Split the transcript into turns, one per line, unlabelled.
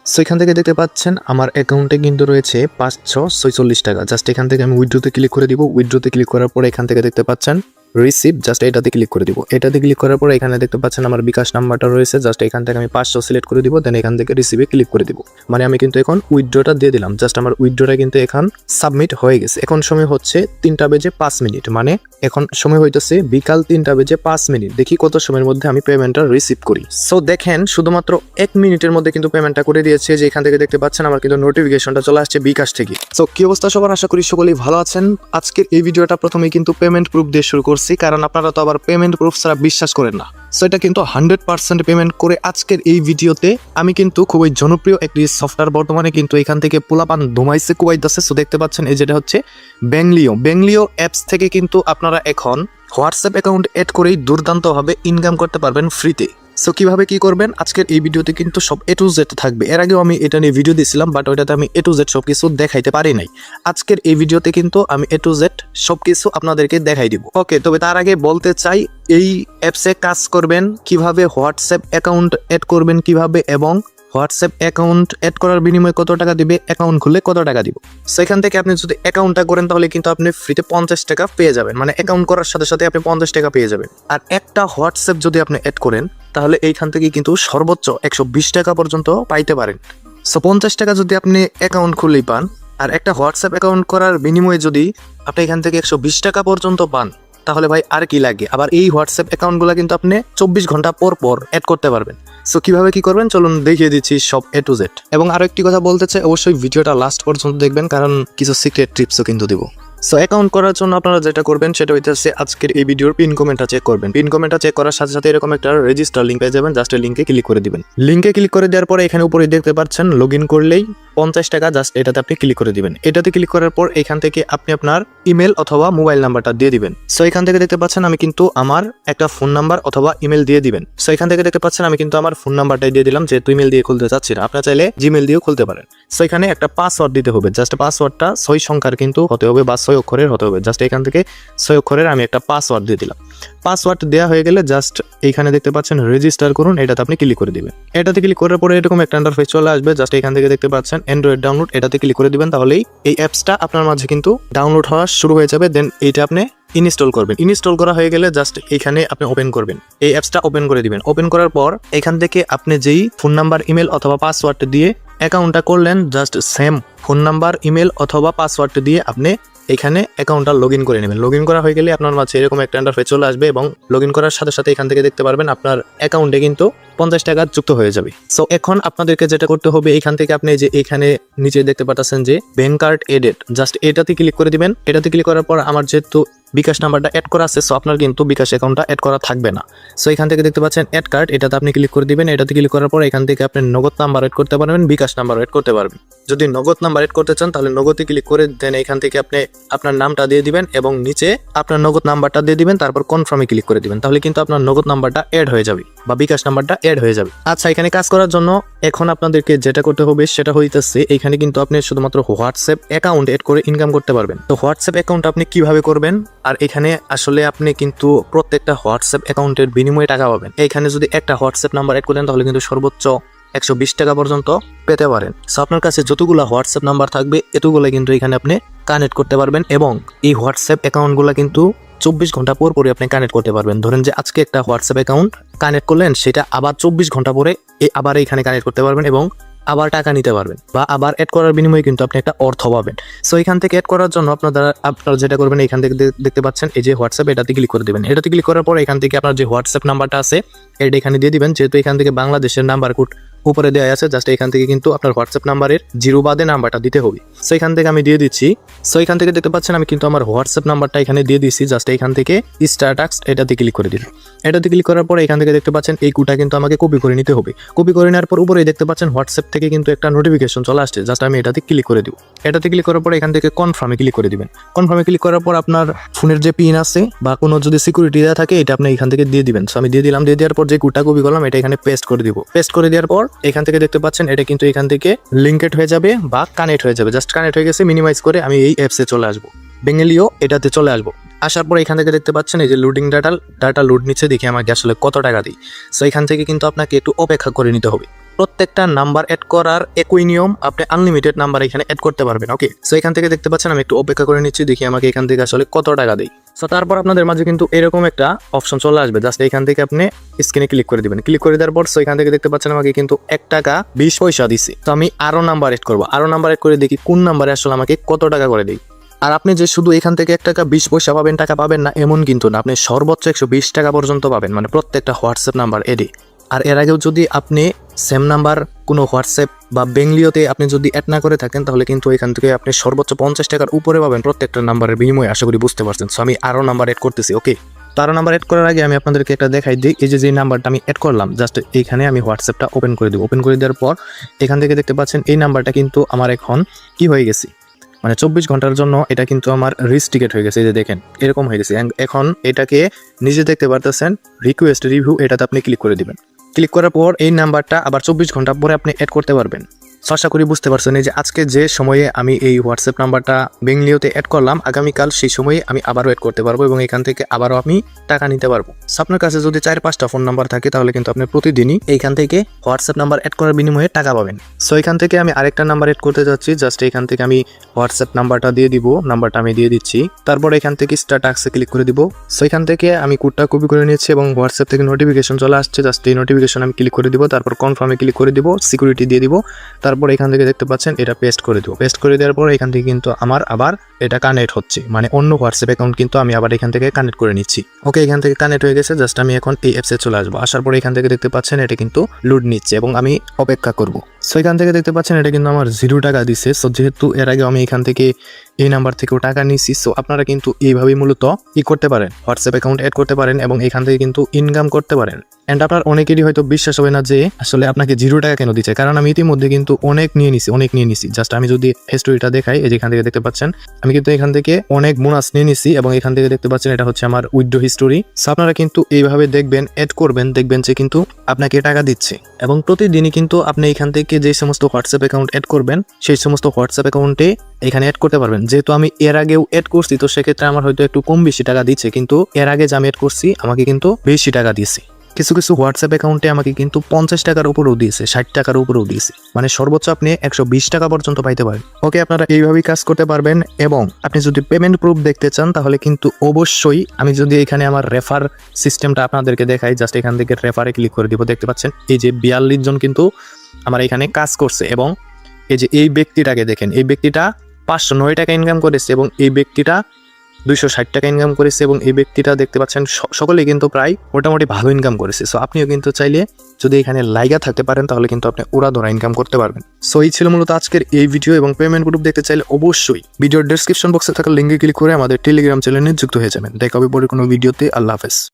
So এখান থেকে দেখতে পাচ্ছেন আমার অ্যাকাউন্টে কিন্তু রয়েছে 546 টাকা। জাস্ট এখান থেকে আমি উইথড্রোতে ক্লিক করে দিব। উইথড্রোতে ক্লিক করার পর এখান থেকে দেখতে পাচ্ছেন রিসিভ, জাস্ট এটাতে ক্লিক করে দিব। এটাতে ক্লিক করার পর এখানে দেখতে পাচ্ছেন আমার বিকাশ নাম্বারটা রয়েছে, জাস্ট এখান থেকে আমি 500 সিলেক্ট করে দিব। দেন এখান থেকে রিসিভে ক্লিক করে দিব। মানে আমি কিন্তু এখন উইথড্রোটা দিয়ে দিলাম। জাস্ট আমার উইথড্রোটা কিন্তু এখন সাবমিট হয়ে গেছে। এখন সময় হচ্ছে 3টা বেজে 5 মিনিট, মানে এখন সময় হইতেছে বিকাল 3টা বেজে 5 মিনিট। দেখি কত সময়ের মধ্যে আমি পেমেন্টটা রিসিভ করি। সো দেখেন শুধুমাত্র 1 মিনিটের মধ্যে কিন্তু পেমেন্টটা করে দিয়েছে। যে এখান থেকে দেখতে পাচ্ছেন আমার কিন্তু নোটিফিকেশনটা চলে আসছে বিকাশ থেকে। সো কি অবস্থা সবার, আশা করি সকলেই ভালো আছেন। আজকের এই ভিডিওটা প্রথমেই কিন্তু পেমেন্ট প্রুফ দিয়ে শুরু করছি, কারণ আপনারা তো আবার পেমেন্ট প্রুফ ছাড়া বিশ্বাস করেন না। সো এটা কিন্তু 100% পেমেন্ট করে আজকের এই ভিডিওতে আমি কিন্তু খুবই জনপ্রিয় একটি সফটওয়্যার বর্তমানে কিন্তু এখান থেকে পোলাপান ধুমাইছে কুয়াইতেছে। সো দেখতে পাচ্ছেন এই যেটা হচ্ছে বেংলিও অ্যাপস থেকে কিন্তু আপনারা এখন হোয়াটসঅ্যাপ অ্যাকাউন্ট এড করেই দুর্দান্তভাবে ইনকাম করতে পারবেন ফ্রিতে। সো কিভাবে কি করবেন আজকের এই ভিডিওতে কিন্তু সব A to Z থাকবে। এর আগেও আমি এটা নিয়ে ভিডিও দিয়েছিলাম, বাট ওইটাতে আমি A to Z সবকিছু দেখাইতে পারি নাই। আজকের এই ভিডিওতে কিন্তু আমি A to Z সবকিছু আপনাদেরকে দেখাই দিব। ওকে, তবে তার আগে বলতে চাই এই অ্যাপসে কাজ করবেন কিভাবে, হোয়াটসঅ্যাপ অ্যাকাউন্ট এড করবেন কিভাবে, এবং হোয়াটসঅ্যাপ অ্যাকাউন্ট এড করার বিনিময়ে কত টাকা দিবে, অ্যাকাউন্ট খুললে কত টাকা দিব। সেখান থেকে আপনি যদি অ্যাকাউন্টটা করেন তাহলে কিন্তু আপনি ফ্রিতে 50 টাকা পেয়ে যাবেন, মানে অ্যাকাউন্ট করার সাথে সাথে আপনি 50 টাকা পেয়ে যাবেন। আর একটা হোয়াটসঅ্যাপ যদি আপনি এড করেন তাহলে এইখান থেকে কিন্তু সর্বোচ্চ 120 টাকা পর্যন্ত পাইতে পারেন। সো 50 টাকা যদি আপনি অ্যাকাউন্ট খুললেই পান, আর একটা হোয়াটসঅ্যাপ অ্যাকাউন্ট করার বিনিময়ে যদি আপনি এখান থেকে 120 টাকা পর্যন্ত পান, তাহলে ভাই আর কি লাগে। আবার এই হোয়াটসঅ্যাপ অ্যাকাউন্টগুলো কিন্তু আপনি 24 ঘন্টা পর পর অ্যাড করতে পারবেন। সো কিভাবে কি করবেন চলুন দেখিয়ে দিচ্ছি সব A to Z। এবং আরো একটি কথা বলতে চাই, অবশ্যই ভিডিওটা লাস্ট পর্যন্ত দেখবেন, কারণ কিছু সিক্রেট টিপসও কিন্তু দিব। সো অ্যাকাউন্ট করার জন্য আপনারা যেটা করবেন সেটা হইতেছে আজকের এই ভিডিওর পিন কমেন্টটা চেক করবেন। পিন কমেন্টটা চেক করার সাথে সাথে এরকম একটা রেজিস্টার লিঙ্ক পেয়ে যাবেন। জাস্ট লিঙ্কে ক্লিক করে দিবেন। লিঙ্কে ক্লিক করে দেওয়ার পরে এখানে উপরে দেখতে পাচ্ছেন লগ ইন করলেই 50 টাকা, জাস্ট এটাতে আপনি ক্লিক করে দিবেন। এটাতে ক্লিক করার পর এখান থেকে আপনি আপনার ইমেল অথবা মোবাইল নাম্বারটা দিয়ে দিবেন। সো এখান থেকে দেখতে পাচ্ছেন আমি কিন্তু আমার একটা ফোন নাম্বার অথবা ইমেল দিয়ে দিবেন। সো এখান থেকে দেখতে পাচ্ছেন আমি কিন্তু আমার ফোন নাম্বারটাই দিয়ে দিলাম, যেহেতু ইমেল দিয়ে খুলতে চাচ্ছি না। আপনারা চাইলে জিমেল দিয়েও খুলতে পারেন। সো এখানে একটা পাসওয়ার্ড দিতে হবে। জাস্ট পাসওয়ার্ডটা 6 সংখ্যার কিন্তু হতে হবে বা 6 অক্ষরের হতে হবে। জাস্ট এখান থেকে 6 অক্ষরের আমি একটা পাসওয়ার্ড দিয়ে দিলাম। পাসওয়ার্ড দেওয়া হয়ে গেলে জাস্ট এইখানে দেখতে পাচ্ছেন রেজিস্টার করুন, এটাতে আপনি ক্লিক করে দিবেন। এটাতে ক্লিক করার পরে এরকম একটা ইন্টারফেস চলে আসবে। জাস্ট এখান থেকে দেখতে পাচ্ছেন অ্যান্ড্রয়েড ডাউনলোড, এটাতে ক্লিক করে দিবেন। তাহলেই এই অ্যাপসটা আপনার মাঝে কিন্তু ডাউনলোড হওয়া শুরু হয়ে যাবে। দেন এইটা আপনি ইনস্টল করবেন। ইনস্টল করা হয়ে গেলে জাস্ট এখানে আপনি ওপেন করবেন, এই অ্যাপসটা ওপেন করে দিবেন। ওপেন করার পর এখান থেকে আপনি যেই ফোন নাম্বার, ইমেল অথবা পাসওয়ার্ড দিয়ে অ্যাকাউন্টটা করলেন, just same phone number, email অথবা পাসওয়ার্ড দিয়ে আপনি এখানে অ্যাকাউন্টটা লগ ইন করে নেবেন। লগ ইন করা হয়ে গেলে আপনার মাঝে এরকম একটা ইন্টারফেস চলে আসবে, এবং লগ ইন করার সাথে সাথে এখান থেকে দেখতে পারবেন আপনার অ্যাকাউন্টে কিন্তু 50 টাকা যুক্ত হয়ে যাবে। সো এখন আপনাদেরকে যেটা করতে হবে, এখান থেকে আপনি যে এখানে নিচে দেখতে পাচ্ছেন যে ব্যাংক কার্ড এডেড, জাস্ট এটাতে ক্লিক করে দিবেন। এটাতে ক্লিক করার পর আমার যেহেতু বিকাশ নাম্বারটা অ্যাড করা আছে, সো আপনার কিন্তু বিকাশ অ্যাকাউন্টটা অ্যাড করা থাকবে না। সো এখান থেকে দেখতে পাচ্ছেন অ্যাড কার্ড, এটাতে আপনি ক্লিক করে দিবেন। এটাতে ক্লিক করার পর এখান থেকে আপনি নগদ নাম্বার অ্যাড করতে পারবেন, বিকাশ নাম্বার অ্যাড করতে পারবেন। যদি নগদ নাম্বার অ্যাড করতে চান তাহলে নগদে ক্লিক করে দেন। এখান থেকে আপনি আপনার নামটা দিয়ে দিবেন এবং নিচে আপনার নগদ নাম্বারটা দিয়ে দিবেন, তারপর কনফার্মে ক্লিক করে দিবেন। তাহলে কিন্তু আপনার নগদ নাম্বারটা অ্যাড হয়ে যাবে বা বিকাশ নাম্বারটা অ্যাড হয়ে যাবে। আচ্ছা, এখানে কাজ করার জন্য এখন আপনাদেরকে যেটা করতে হবে সেটা হইতেছে এখানে কিন্তু আপনি শুধুমাত্র হোয়াটসঅ্যাপ অ্যাকাউন্ট এড করে ইনকাম করতে পারবেন। তো হোয়াটসঅ্যাপ অ্যাকাউন্ট আপনি কিভাবে করবেন, আর এখানে আসলে আপনি কিন্তু প্রত্যেকটা হোয়াটসঅ্যাপ অ্যাকাউন্টের বিনিময়ে টাকা পাবেন। এখানে যদি একটা হোয়াটসঅ্যাপ নাম্বার এড করেন তাহলে কিন্তু সর্বোচ্চ 120 টাকা পর্যন্ত পেতে পারেন। সো আপনার কাছে যতগুলো হোয়াটসঅ্যাপ নাম্বার থাকবে এতগুলো কিন্তু এখানে আপনি কানেক্ট করতে পারবেন, এবং এই হোয়াটসঅ্যাপ অ্যাকাউন্টগুলো কিন্তু 24 ঘন্টা পর পরে আপনি কানেক্ট করতে পারবেন। ধরেন যে আজকে একটা হোয়াটসঅ্যাপ অ্যাকাউন্ট কানেক্ট করলেন, সেটা আবার 24 ঘন্টা পরে আবার এখানে কানেক্ট করতে পারবেন এবং আবার টাকা নিতে পারবেন, বা আবার অ্যাড করার বিনিময়ে কিন্তু আপনি একটা অর্থ পাবেন। সো এখান থেকে অ্যাড করার জন্য আপনারা যেটা করবেন, এখান থেকে দেখতে পাচ্ছেন এই যে হোয়াটসঅ্যাপ, এটাতে ক্লিক করে দিবেন। এটাতে ক্লিক করার পর এখান থেকে আপনার যে হোয়াটসঅ্যাপ নাম্বারটা আছে এটা এখানে দিয়ে দিবেন। যেহেতু এখান থেকে বাংলাদেশের নাম্বার কোড উপরে দেওয়া আছে, জাস্ট এখান থেকে কিন্তু আপনার হোয়াটসঅ্যাপ নাম্বারের 0 বাদে নাম্বারটা দিতে হবে। সো এখান থেকে আমি দিয়ে দিচ্ছি। সো এখান থেকে দেখতে পাচ্ছেন আমি কিন্তু আমার হোয়াটসঅ্যাপ নাম্বারটা এখানে দিয়ে দিচ্ছি। জাস্ট এখান থেকে স্টারটাক্স এটাতে ক্লিক করে দিন। এটাতে ক্লিক করার পর এখান থেকে দেখতে পাচ্ছেন এই কোডটা কিন্তু আমাকে কপি করে নিতে হবে। কপি করে নেওয়ার পর উপরে দেখতে পাচ্ছেন হোয়াটসঅ্যাপ থেকে কিন্তু একটা নোটিফিকেশন চলে আসছে। জাস্ট আমি এটাতে ক্লিক করে দিব। এটাতে ক্লিক করার পর এখান থেকে কনফার্মে ক্লিক করে দিবেন। কনফার্মে ক্লিক করার পর আপনার ফোনের যে পিন আছে বা কোনো যদি সিকিউরিটি দেওয়া থাকে এটা আপনি এখান থেকে দিয়ে দিবেন। সো আমি দিয়ে দিলাম। দিয়ে দেওয়ার পর যে কোডটা কপি করলাম এটা এখানে পেস্ট করে দিব। পেস্ট করে দেওয়ার পর এখান থেকে দেখতে পাচ্ছেন এটা কিন্তু এখান থেকে লিঙ্কেড হয়ে যাবে বা কানেক্ট হয়ে যাবে। জাস্ট কানেক্ট হয়ে গেছে। মিনিমাইজ করে আমি এই অ্যাপসে চলে আসবো, বেঙ্গলিও এটাতে চলে আসবো। আসার পর এখান থেকে দেখতে পাচ্ছেন এই যে লোডিং ডাটা লোড নিচ্ছে, দেখি আমাকে আসলে কত টাকা দিই। সো এখান থেকে কিন্তু আপনাকে একটু অপেক্ষা করে নিতে হবে। প্রত্যেকটা নাম্বার অ্যাড করার একই নিয়ম, আপনি আনলিমিটেড নাম্বার এখানে অ্যাড করতে পারবেন। ওকে, সো এখান থেকে দেখতে পাচ্ছেন আমি একটু অপেক্ষা করে নিচ্ছি, দেখি আমাকে এখান থেকে আসলে কত টাকা দেয়। সো তারপর আপনাদের মাঝে কিন্তু এরকম একটা অপশন চলে আসবে, জাস্ট এখান থেকে আপনি স্ক্রিনে ক্লিক করে দিবেন। ক্লিক করে দেওয়ার পর সো এখান থেকে দেখতে পাচ্ছেন আমাকে কিন্তু 1 টাকা 20 পয়সা দিছে। তো আমি আরো নাম্বার অ্যাড করবো, আরো নাম্বার অ্যাড করে দেখি কোন নাম্বারে আসলে আমাকে কত টাকা করে দেয়। আর আপনি যে শুধু এখান থেকে 1 টাকা 20 পয়সা পাবেন, টাকা পাবেন না এমন কিন্তু না, আপনি সর্বোচ্চ 120 টাকা পর্যন্ত পাবেন, মানে প্রত্যেকটা হোয়াটসঅ্যাপ নাম্বার এডে। আর এর আগেও যদি আপনি সেম নাম্বার কোনো হোয়াটসঅ্যাপ বা বেঙ্গলিওতে আপনি যদি অ্যাড না করে থাকেন, তাহলে কিন্তু এখান থেকে আপনি সর্বোচ্চ 50 টাকার উপরে পাবেন প্রত্যেকটা নাম্বারের বিনিময়ে। আশা করি বুঝতে পারছেন। সো আমি আরও নাম্বার অ্যাড করতেছি। ওকে, তো আরও নাম্বার অ্যাড করার আগে আমি আপনাদেরকে একটা দেখাই দিই। এই যে নাম্বারটা আমি অ্যাড করলাম, জাস্ট এইখানে আমি হোয়াটসঅ্যাপটা ওপেন করে দিব। ওপেন করে দেওয়ার পর এখান থেকে দেখতে পাচ্ছেন এই নাম্বারটা কিন্তু আমার এখন কি হয়ে গেছে, মানে 24 ঘন্টার জন্য এটা কিন্তু আমার রিস্ট্রিকেট হয়ে গেছে। এই যে দেখেন এরকম হয়ে গেছে। এখন এটাকে নিজে দেখতে পারতেছেন, রিকোয়েস্ট রিভিউ, এটাতে আপনি ক্লিক করে দিবেন। ক্লিক করার পর এই নাম্বারটা আবার 24 ঘন্টা পরে আপনি অ্যাড করতে পারবেন। আশা করি বুঝতে পারছেন। এই যে আজকে যে সময়ে আমি এই হোয়াটসঅ্যাপ নাম্বারটা বেঙ্গলিওতে অ্যাড করলাম, আগামীকাল সেই সময়ে আমি আবারও অ্যাড করতে পারবো এবং এখান থেকে আবারও আমি টাকা নিতে পারবো। আপনার কাছে যদি 4-5টা ফোন নাম্বার থাকে, তাহলে কিন্তু আপনি প্রতিদিনই এইখান থেকে হোয়াটসঅ্যাপ নাম্বার অ্যাড করার বিনিময়ে টাকা পাবেন। সো এখান থেকে আমি আরেকটা নাম্বার অ্যাড করতে যাচ্ছি। জাস্ট এখান থেকে আমি হোয়াটসঅ্যাপ নাম্বারটা দিয়ে দিব, নাম্বারটা আমি দিয়ে দিচ্ছি। তারপর এখান থেকে স্টার্ট টাস্কে ক্লিক করে দিব। সো এখান থেকে আমি কোডটা কপি করে নিচ্ছি এবং হোয়াটসঅ্যাপ থেকে নোটিফিকেশন চলে আসছে, জাস্ট এই নোটিফিকেশন আমি ক্লিক করে দিব। তারপর কনফার্মে ক্লিক করে দিব, সিকিউরিটি দিয়ে দিব। তারপর এখান থেকে দেখতে পাচ্ছেন এটা পেস্ট করে দেবো। পেস্ট করে দেওয়ার পর এখান থেকে কিন্তু আমার আবার এটা কানেক্ট হচ্ছে, মানে অন্য হোয়াটসঅ্যাপ অ্যাকাউন্ট কিন্তু আমি আবার এখান থেকে কানেক্ট করে নিচ্ছি। ওকে, এখান থেকে কানেক্ট হয়ে গেছে। জাস্ট আমি এখন এই অ্যাপসে চলে আসবো। আসার পর এখান থেকে দেখতে পাচ্ছেন এটা কিন্তু লোড নিচ্ছে এবং আমি অপেক্ষা করব। সো এখান থেকে দেখতে পাচ্ছেন এটা কিন্তু আমার 0 টাকা দিছে। সো যেহেতু এর আগে আমি এখান থেকে এই নাম্বার থেকেও টাকা নিয়েছি, সো আপনারা কিন্তু এইভাবেই মূলত করতে পারেন, হোয়াটসঅ্যাপ অ্যাকাউন্ট অ্যাড করতে পারেন এবং এখান থেকে কিন্তু ইনকাম করতে পারেন। অ্যান্ড আপনার অনেকেরই হয়তো বিশ্বাস হবে না যে আসলে আপনাকে 0 টাকা কেন দিচ্ছে, কারণ আমি ইতিমধ্যে কিন্তু অনেক নিয়ে নিছি। জাস্ট আমি যদি হিস্টোরিটা দেখাই, এই যে এখান থেকে দেখতে পাচ্ছেন আমি কিন্তু এখান থেকে অনেক বোনাস নিয়ে নিছি এবং এখান থেকে দেখতে পাচ্ছেন এটা হচ্ছে আমার উইথড্র হিস্টোরি। সো আপনারা কিন্তু এইভাবে দেখবেন, অ্যাড করবেন, দেখবেন যে কিন্তু আপনাকে টাকা দিচ্ছে। এবং প্রতিদিনই কিন্তু আপনি এখান থেকে যে সমস্ত হোয়াটসঅ্যাপ অ্যাকাউন্ট অ্যাড করবেন, সেই সমস্ত হোয়াটসঅ্যাপ অ্যাকাউন্টে এখানে অ্যাড করতে পারবেন। যেহেতু আমি এর আগেও অ্যাড করছি, তো সেক্ষেত্রে আমার হয়তো একটু কম বেশি টাকা দিচ্ছে, কিন্তু এর আগে যে আমি অ্যাড করছি আমাকে কিন্তু বেশি টাকা দিয়েছে। কিছু হোয়াটসঅ্যাপ অ্যাকাউন্টে আমাকে কিন্তু 50 টাকার উপরেও দিয়েছে, 60 টাকার উপরেও দিয়েছে, মানে সর্বোচ্চ আপনি 120 টাকা পর্যন্ত পাইতে পারেন। ওকে, আপনারা এইভাবেই কাজ করতে পারবেন। এবং আপনি যদি পেমেন্ট প্রুফ দেখতে চান, তাহলে কিন্তু অবশ্যই আমি যদি এখানে আমার রেফার সিস্টেমটা আপনাদেরকে দেখাই, জাস্ট এখান থেকে রেফারে ক্লিক করে দিব। দেখতে পাচ্ছেন এই যে 42 জন কিন্তু আমার এখানে কাজ করছে এবং এই যে এই ব্যক্তিটাকে দেখেন, এই ব্যক্তিটা 509 টাকা ইনকাম করেছে এবং এই ব্যক্তিটা 260 টাকা ইনকাম করেছে এবং এই ব্যক্তিটা দেখতে পাচ্ছেন সকলেই কিন্তু প্রায় মোটামুটি ভালো ইনকাম করেছে। সো আপনিও কিন্তু চাইলে যদি এখানে লাইগা থাকতে পারেন, তাহলে কিন্তু আপনি উড়াধরা ইনকাম করতে পারবেন। সো এই ছিল মূলত আজকের এই ভিডিও, এবং পেমেন্ট প্রুফ দেখতে চাইলে অবশ্যই ভিডিওর ডেসক্রিপশন বক্সে থাকা লিঙ্কে ক্লিক করে আমাদের টেলিগ্রাম চ্যানেলে যুক্ত হয়ে যাবেন। দেখা হবে পরে কোনো ভিডিওতে। আল্লাহ হাফেজ।